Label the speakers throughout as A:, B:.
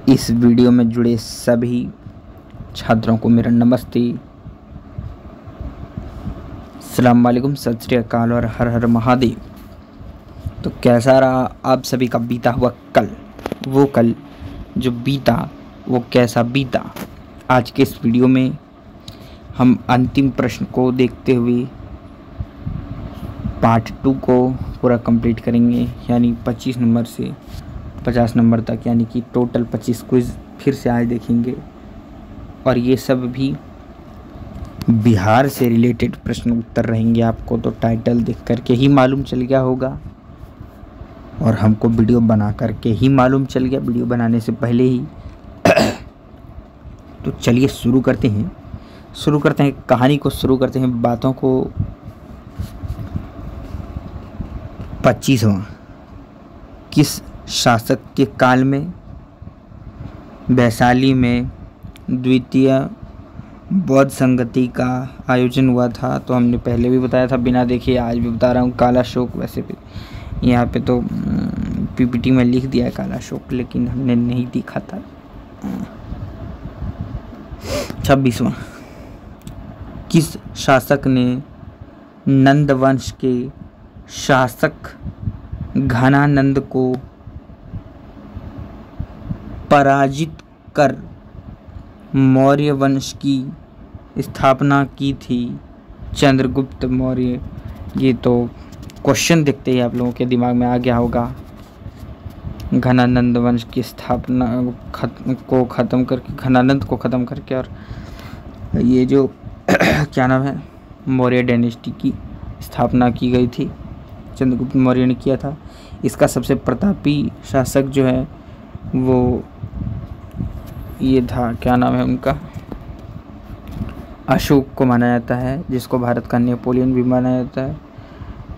A: इस वीडियो में जुड़े सभी छात्रों को मेरा नमस्ते, अस्सलाम वालेकुम, सत श्री अकाल और हर हर महादेव। तो कैसा रहा आप सभी का बीता हुआ कल? वो कल जो बीता वो कैसा बीता? आज के इस वीडियो में हम अंतिम प्रश्न को देखते हुए पार्ट 2 को पूरा कंप्लीट करेंगे, यानी 25 नंबर से 50 नंबर तक, यानी कि टोटल 25 क्विज़ फिर से आज देखेंगे। और ये सब भी बिहार से रिलेटेड प्रश्न उत्तर रहेंगे। आपको तो टाइटल देख करके ही मालूम चल गया होगा और हमको वीडियो बना करके ही मालूम चल गया, वीडियो बनाने से पहले ही। तो चलिए शुरू करते हैं कहानी को, शुरू करते हैं बातों को। 25वां किस शासक के काल में वैशाली में द्वितीय बौद्ध संगति का आयोजन हुआ था? तो हमने पहले भी बताया था, बिना देखे आज भी बता रहा हूँ। काला अशोक, वैसे भी यहाँ पे तो पीपीटी में लिख दिया है काला अशोक, लेकिन हमने नहीं दिखा था। 26वां किस शासक ने नंद वंश के शासक घनानंद को पराजित कर मौर्य वंश की स्थापना की थी? चंद्रगुप्त मौर्य। ये तो क्वेश्चन देखते ही आप लोगों के दिमाग में आ गया होगा। घनानंद वंश की स्थापना को ख़त्म करके, घनानंद को ख़त्म करके, और ये जो क्या नाम है, मौर्य डायनेस्टी की स्थापना की गई थी, चंद्रगुप्त मौर्य ने किया था। इसका सबसे प्रतापी शासक जो है वो ये था, क्या नाम है उनका, अशोक को माना जाता है, जिसको भारत का नेपोलियन भी माना जाता है।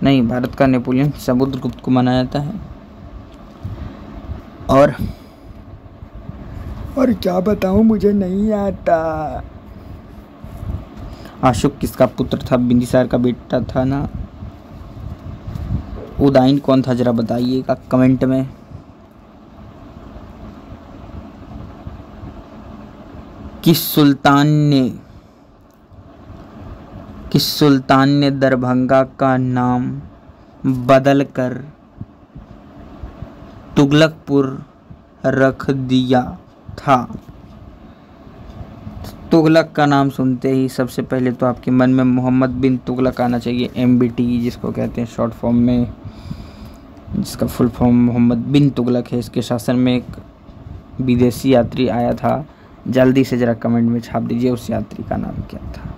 A: नहीं, भारत का नेपोलियन समुद्रगुप्त को माना जाता है। और क्या बताऊं, मुझे नहीं आता। अशोक किसका पुत्र था? बिंबिसार का बेटा था ना। उदयन कौन था, जरा बताइएगा कमेंट में। किस सुल्तान ने दरभंगा का नाम बदलकर तुगलकपुर रख दिया था? तुगलक का नाम सुनते ही सबसे पहले तो आपके मन में मोहम्मद बिन तुगलक आना चाहिए, MBT जिसको कहते हैं शॉर्ट फॉर्म में, जिसका फुल फॉर्म मोहम्मद बिन तुगलक है। इसके शासन में एक विदेशी यात्री आया था। जल्दी से ज़रा कमेंट में छाप दीजिए उस यात्री का नाम क्या था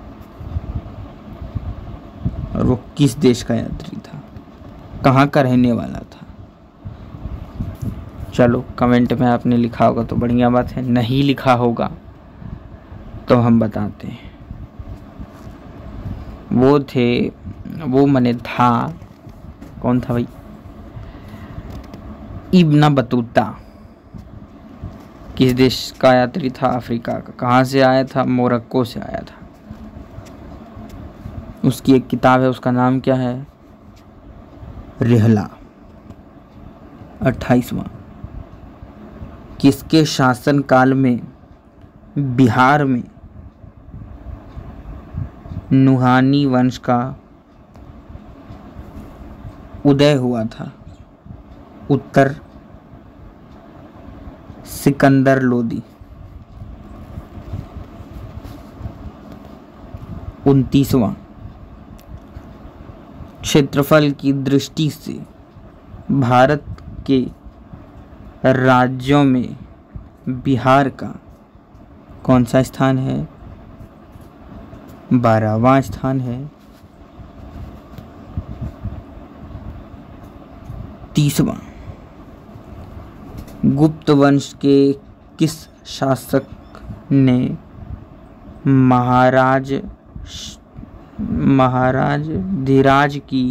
A: और वो किस देश का यात्री था, कहाँ का रहने वाला था। चलो, कमेंट में आपने लिखा होगा तो बढ़िया बात है, नहीं लिखा होगा तो हम बताते हैं। वो मने था, कौन था भाई? Ibn Battuta. किस देश का यात्री था? अफ्रीका का। कहाँ से आया था? मोरक्को से आया था। उसकी एक किताब है, उसका नाम क्या है? रिहला। 28वां किसके शासन काल में बिहार में नुहानी वंश का उदय हुआ था? उत्तर सिकंदर लोदी। 29वां क्षेत्रफल की दृष्टि से भारत के राज्यों में बिहार का कौन सा स्थान है? 12वां स्थान है। 30वां गुप्त वंश के किस शासक ने महाराज धीराज की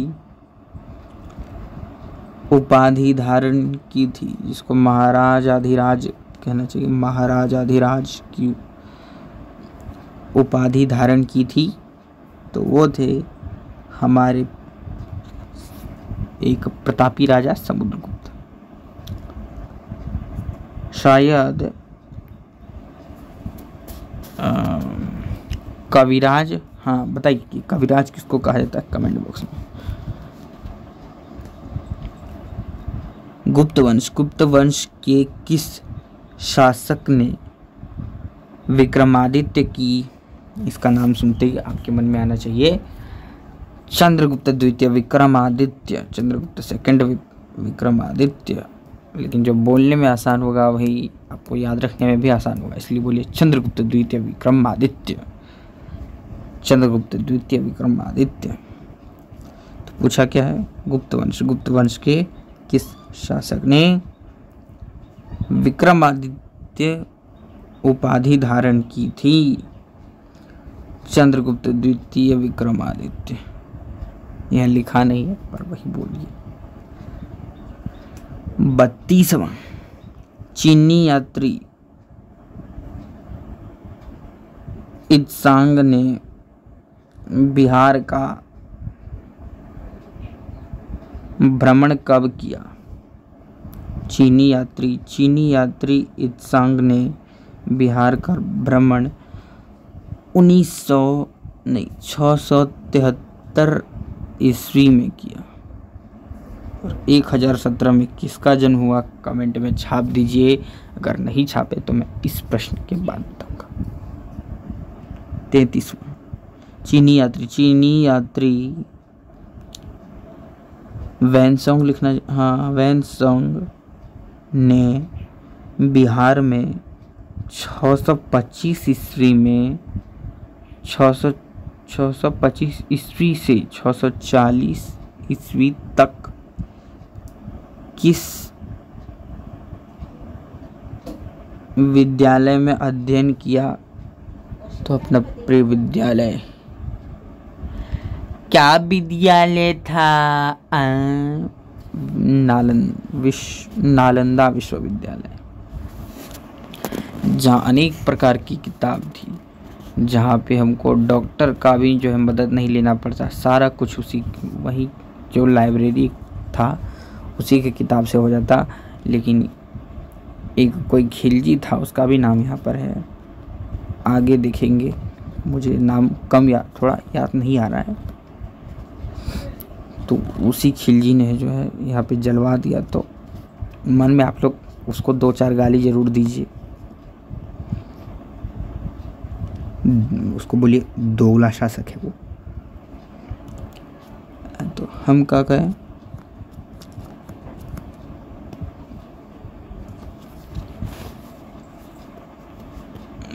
A: उपाधि धारण की थी? जिसको महाराजाधिराज कहना चाहिए, महाराजाधिराज की उपाधि धारण की थी तो वो थे हमारे एक प्रतापी राजा समुद्रगुप्त। शायद कविराज, हाँ बताइए कि कविराज किसको कहा जाता है, कमेंट बॉक्स में। गुप्त वंश, गुप्त वंश के किस शासक ने विक्रमादित्य की, इसका नाम सुनते ही आपके मन में आना चाहिए चंद्रगुप्त द्वितीय विक्रमादित्य, चंद्रगुप्त सेकंड विक्रमादित्य, लेकिन जो बोलने में आसान होगा वही आपको याद रखने में भी आसान होगा, इसलिए बोलिए चंद्रगुप्त द्वितीय विक्रमादित्य, चंद्रगुप्त द्वितीय विक्रमादित्य। तो पूछा क्या है, गुप्त वंश, गुप्त वंश के किस शासक ने विक्रमादित्य उपाधि धारण की थी, चंद्रगुप्त द्वितीय विक्रमादित्य। यह लिखा नहीं है पर वही बोलिए। 32वां, चीनी यात्री इत्सांग ने बिहार का भ्रमण कब किया, चीनी यात्री इत्सांग ने बिहार का भ्रमण 673 ईस्वी में किया। और 1017 में किसका जन्म हुआ, कमेंट में छाप दीजिए, अगर नहीं छापे तो मैं इस प्रश्न के बाद बताऊंगा। 33वां, चीनी यात्री वैनसोंग लिखना, हाँ वैनसोंग ने बिहार में 625 ईस्वी में 625 ईस्वी से 640 ईस्वी तक किस विद्यालय में अध्ययन किया, तो अपना प्रिय विद्यालय, क्या विद्यालय था, नालंदा विश्वविद्यालय, जहाँ अनेक प्रकार की किताब थी, जहाँ पे हमको डॉक्टर का भी जो है मदद नहीं लेना पड़ता, सारा कुछ उसी, वही जो लाइब्रेरी था उसी के किताब से हो जाता। लेकिन एक कोई खिलजी था, उसका भी नाम यहाँ पर है, आगे देखेंगे, मुझे नाम थोड़ा याद नहीं आ रहा है, तो उसी खिलजी ने जो है यहाँ पे जलवा दिया। तो मन में आप लोग उसको 2-4 गाली जरूर दीजिए, उसको बोलिए दोगला शासक है वो। तो हम क्या कहें,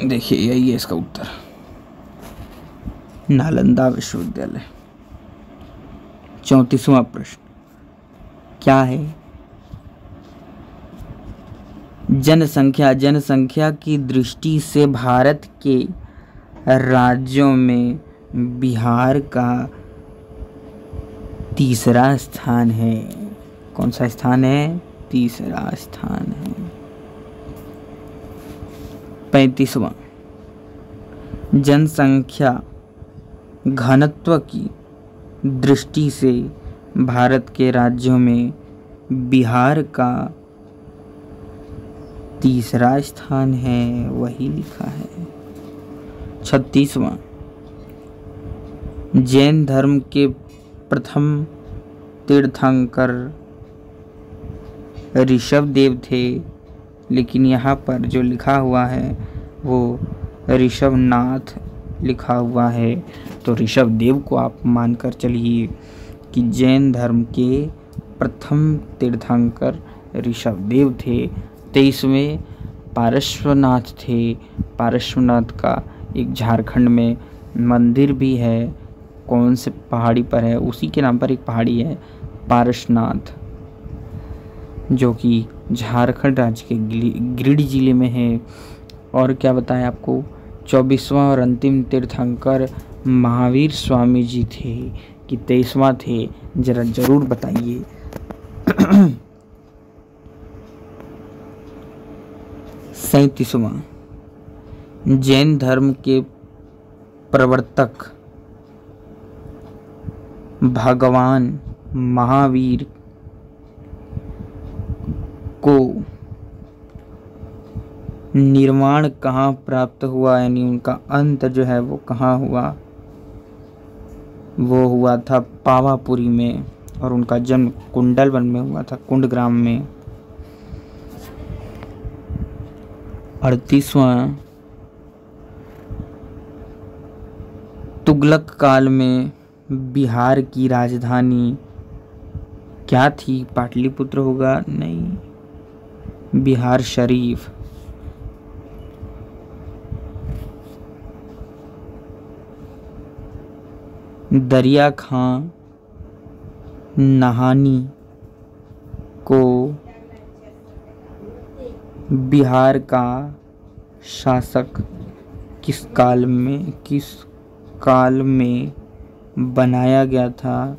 A: देखिए यही है इसका उत्तर, नालंदा विश्वविद्यालय। 34वां प्रश्न क्या है, जनसंख्या की दृष्टि से भारत के राज्यों में बिहार का तीसरा स्थान है। कौन सा स्थान है, तीसरा स्थान है। 35वां, जनसंख्या घनत्व की दृष्टि से भारत के राज्यों में बिहार का तीसरा स्थान है, वही लिखा है। 36वां, जैन धर्म के प्रथम तीर्थंकर ऋषभदेव थे, लेकिन यहाँ पर जो लिखा हुआ है वो ऋषभनाथ लिखा हुआ है। तो ऋषभदेव को आप मानकर चलिए कि जैन धर्म के प्रथम तीर्थंकर ऋषभदेव थे। 23वें पार्श्वनाथ थे। पार्श्वनाथ का एक झारखंड में मंदिर भी है, कौन से पहाड़ी पर है, उसी के नाम पर एक पहाड़ी है पार्श्वनाथ, जो कि झारखंड राज्य के गिरिडीह जिले में है। और क्या बताएं आपको, 24वां और अंतिम तीर्थंकर महावीर स्वामी जी थे कि 23वां थे, जरा जरूर बताइए। 37वां, जैन धर्म के प्रवर्तक भगवान महावीर को निर्माण कहाँ प्राप्त हुआ, यानी उनका अंत जो है वो कहाँ हुआ, वो हुआ था पावापुरी में, और उनका जन्म कुंडलवन में हुआ था, कुंडग्राम में। 38वां, तुगलक काल में बिहार की राजधानी क्या थी? पाटलिपुत्र होगा? नहीं, बिहार शरीफ। दरिया खां नहानी को बिहार का शासक किस काल में बनाया गया था?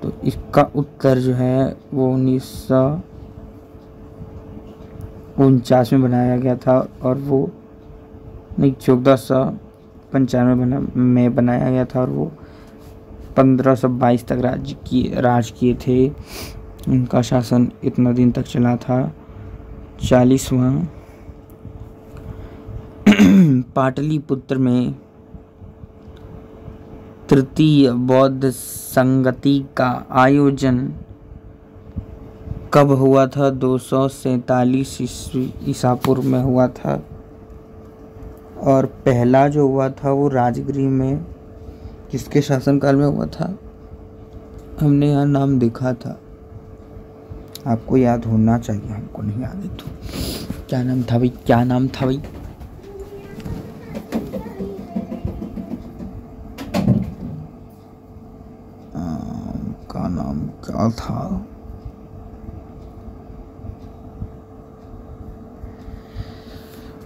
A: तो इसका उत्तर जो है वो 1949 में बनाया गया था, और वो नहीं 1495 में बनाया गया था, और वो 1522 तक राज किए थे। उनका शासन इतना दिन तक चला था। 40वां, पाटलिपुत्र में तृतीय बौद्ध संगति का आयोजन कब हुआ था? 247 ईसा पूर्व में हुआ था, और पहला जो हुआ था वो राजगृह में किसके शासनकाल में हुआ था? हमने यहाँ नाम देखा था, आपको याद होना चाहिए, हमको नहीं याद है। तो क्या नाम था भाई, क्या नाम था भाई? का नाम क्या था?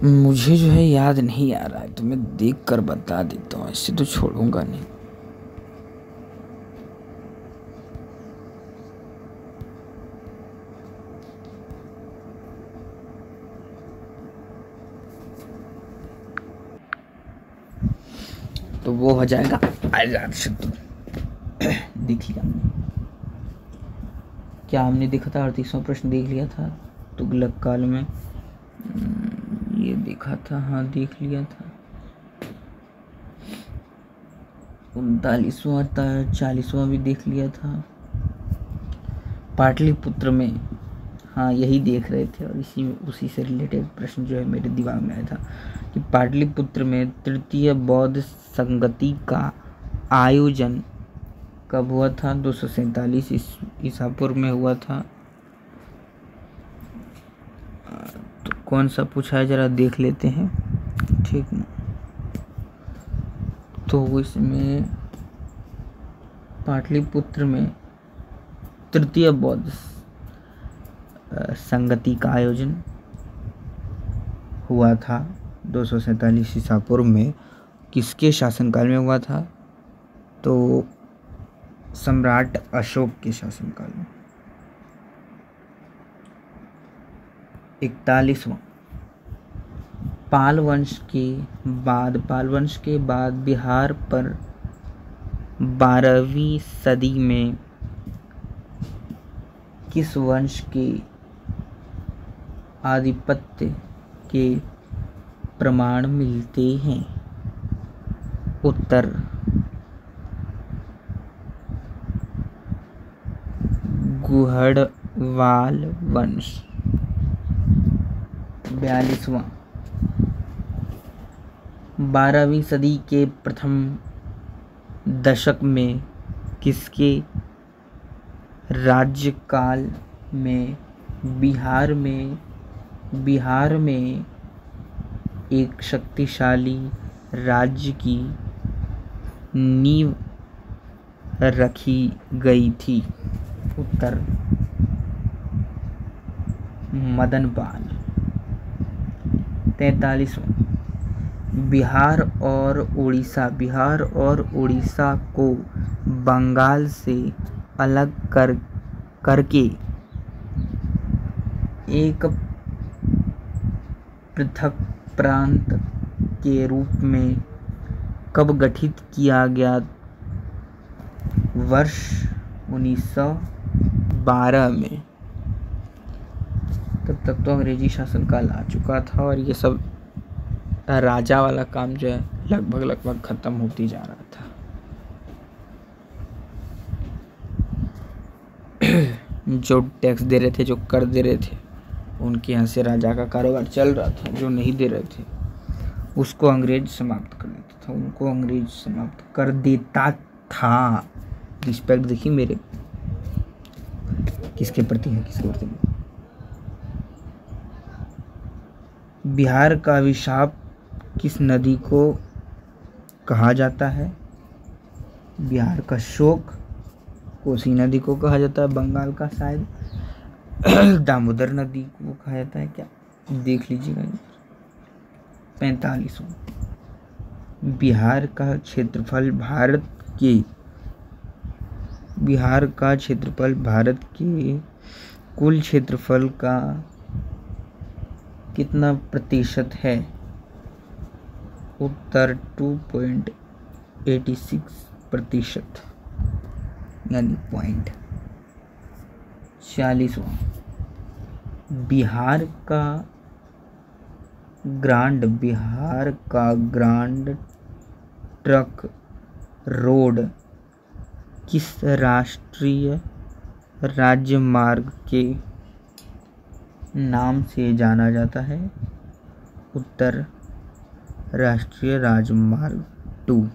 A: मुझे जो है याद नहीं आ रहा है, तो मैं देख कर बता देता हूँ, ऐसे तो छोड़ूंगा नहीं। तो वो हो जाएगा अजातशत्रु। देख लिया क्या हमने देखा था? 38वां प्रश्न देख लिया था तुगलक काल में, ये देखा था, हाँ देख लिया था। 39वां 40वां भी देख लिया था। पाटलिपुत्र में, हाँ यही देख रहे थे, और उसी से रिलेटेड प्रश्न जो है मेरे दिमाग में आया था कि पाटलिपुत्र में तृतीय बौद्ध संगति का आयोजन कब हुआ था? 247 ईसा पूर्व में हुआ था। तो कौन सा पूछा है जरा देख लेते हैं, ठीक ना? तो इसमें पाटलिपुत्र में तृतीय बौद्ध संगति का आयोजन हुआ था 247 ईसा पूर्व में। किसके शासनकाल में हुआ था? तो सम्राट अशोक के शासनकाल में। 41वां, पाल वंश के बाद बिहार पर 12वीं सदी में किस वंश के आधिपत्य के प्रमाण मिलते हैं? उत्तर गुहड़वाल वंश। 42वां, 12वीं सदी के प्रथम दशक में किसके राज्यकाल में बिहार में एक शक्तिशाली राज्य की नींव रखी गई थी? उत्तर मदनपाल। 43वां, बिहार और उड़ीसा को बंगाल से अलग करके एक पृथक प्रांत के रूप में कब गठित किया गया? वर्ष 1912 में। तब तक तो अंग्रेजी शासनकाल आ चुका था और ये सब राजा वाला काम जो है लगभग खत्म होती जा रहा था। जो टैक्स दे रहे थे, जो कर दे रहे थे, उनके यहाँ से राजा का कारोबार चल रहा था। जो नहीं दे रहे थे उसको अंग्रेज समाप्त कर देता था, उनको अंग्रेज समाप्त कर देता था। रिस्पेक्ट देखिए मेरे किसके प्रति है, किसके प्रति नहीं। बिहार का अभिशाप किस नदी को कहा जाता है? बिहार का शोक कोसी नदी को कहा जाता है। बंगाल का शायद दामोदर नदी को कहा जाता है क्या, देख लीजिएगा। 45वां, बिहार का क्षेत्रफल भारत के कुल क्षेत्रफल का कितना प्रतिशत है? उत्तर 2.86%, यानी पॉइंट। 40वां, बिहार का ग्रांड ट्रक रोड किस राष्ट्रीय राजमार्ग के नाम से जाना जाता है? उत्तर राष्ट्रीय राजमार्ग 2,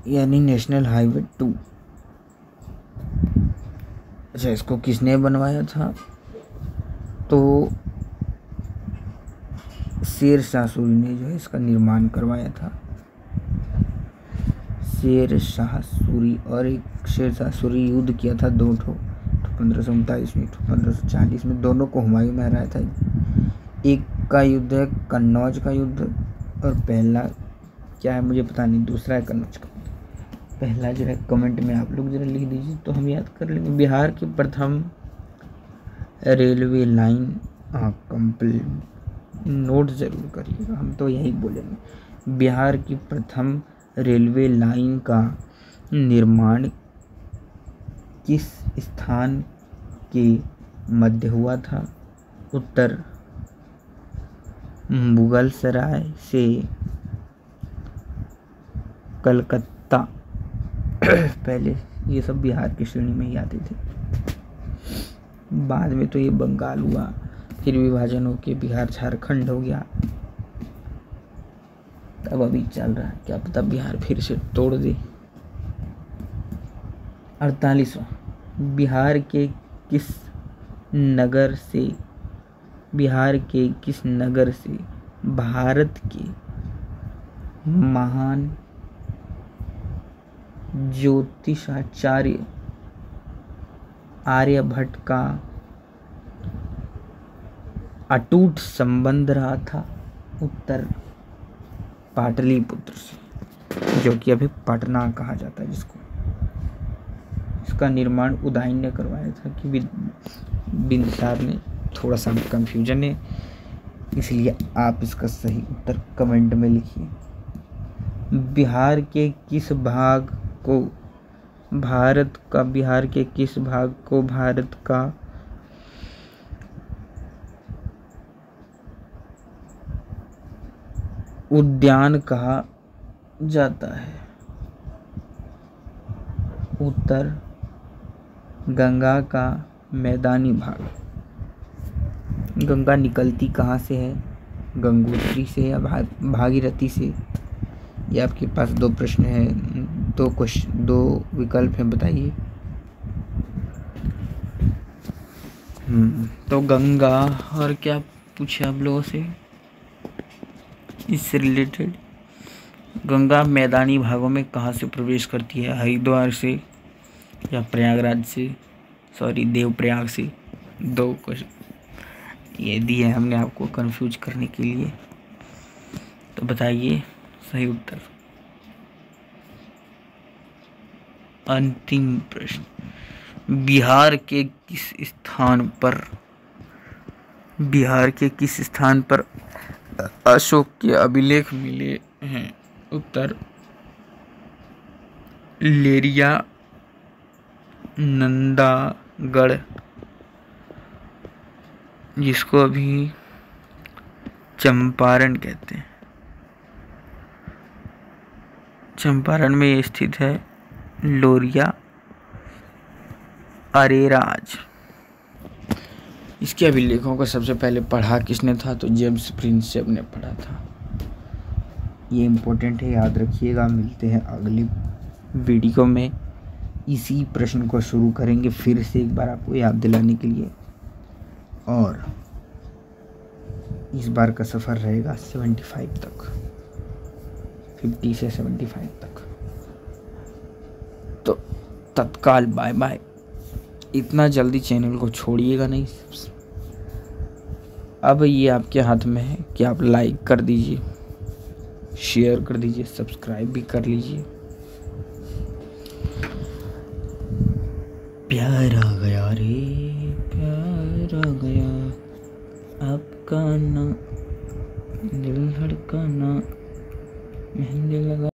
A: यानी नेशनल हाईवे 2। अच्छा, इसको किसने बनवाया था? तो शेर शाह सूरी ने जो है इसका निर्माण करवाया था। शेर शाह सूरी, और एक शेर शाह सूरी युद्ध किया था 2 ठो, 1539 में, 1540 में। दोनों को हुमायूं में हराया था। एक का युद्ध है कन्नौज का युद्ध, और पहला क्या है मुझे पता नहीं, दूसरा है कन्नौज का। पहला जो है कमेंट में आप लोग जरा लिख दीजिए तो हम याद कर लेंगे। बिहार की प्रथम रेलवे लाइन, कंप्लीट नोट ज़रूर करिएगा, हम तो यही बोलेंगे। बिहार की प्रथम रेलवे लाइन का निर्माण किस स्थान के मध्य हुआ था? उत्तर मुगलसराय से कलकत्ता। पहले ये सब बिहार की श्रेणी में ही आते थे, बाद में तो ये बंगाल हुआ, फिर विभाजन होके बिहार झारखंड हो गया। तब अभी चल रहा है, क्या पता बिहार फिर से तोड़ दे। 48वां, बिहार के किस नगर से भारत के महान ज्योतिषाचार्य आर्यभट्ट का अटूट संबंध रहा था? उत्तर पाटलिपुत्र से, जो कि अभी पटना कहा जाता है जिसको। इसका निर्माण उदयन ने करवाया था कि बिंदुसार ने। थोड़ा सा कंफ्यूजन है, इसलिए आप इसका सही उत्तर कमेंट में लिखिए। बिहार के किस भाग को भारत का उद्यान कहा जाता है? उत्तर गंगा का मैदानी भाग। गंगा निकलती कहाँ से है? गंगोत्री से या भागीरथी से? ये आपके पास 2 प्रश्न हैं, 2 विकल्प हैं, बताइए। तो गंगा, और क्या पूछे आप लोगों से इससे रिलेटेड? गंगा मैदानी भागों में कहाँ से प्रवेश करती है? हरिद्वार से या प्रयागराज से, देवप्रयाग से? 2 क्वेश्चन ये दिए हमने आपको कंफ्यूज करने के लिए, तो बताइए सही उत्तर। अंतिम प्रश्न, बिहार के किस स्थान पर अशोक के अभिलेख मिले हैं? उत्तर लेरिया, नंदागढ़, जिसको अभी चंपारण कहते हैं। चंपारण में ये स्थित है लोरिया अरेराज। इसके अभिलेखों को सबसे पहले पढ़ा किसने था? तो जेम्स प्रिंसेप ने पढ़ा था। ये इम्पोर्टेंट है, याद रखिएगा। मिलते हैं अगली वीडियो में। इसी प्रश्न को शुरू करेंगे फिर से एक बार आपको याद दिलाने के लिए, और इस बार का सफ़र रहेगा 75 तक, 50 से 75 तक। तो तत्काल बाय बाय। इतना जल्दी चैनल को छोड़िएगा नहीं। अब ये आपके हाथ में है कि आप लाइक कर दीजिए, शेयर कर दीजिए, सब्सक्राइब भी कर लीजिए। प्यार आ गया रे, प्यार आ गया, आपका ना दिल धड़काना मेहंदी लगा।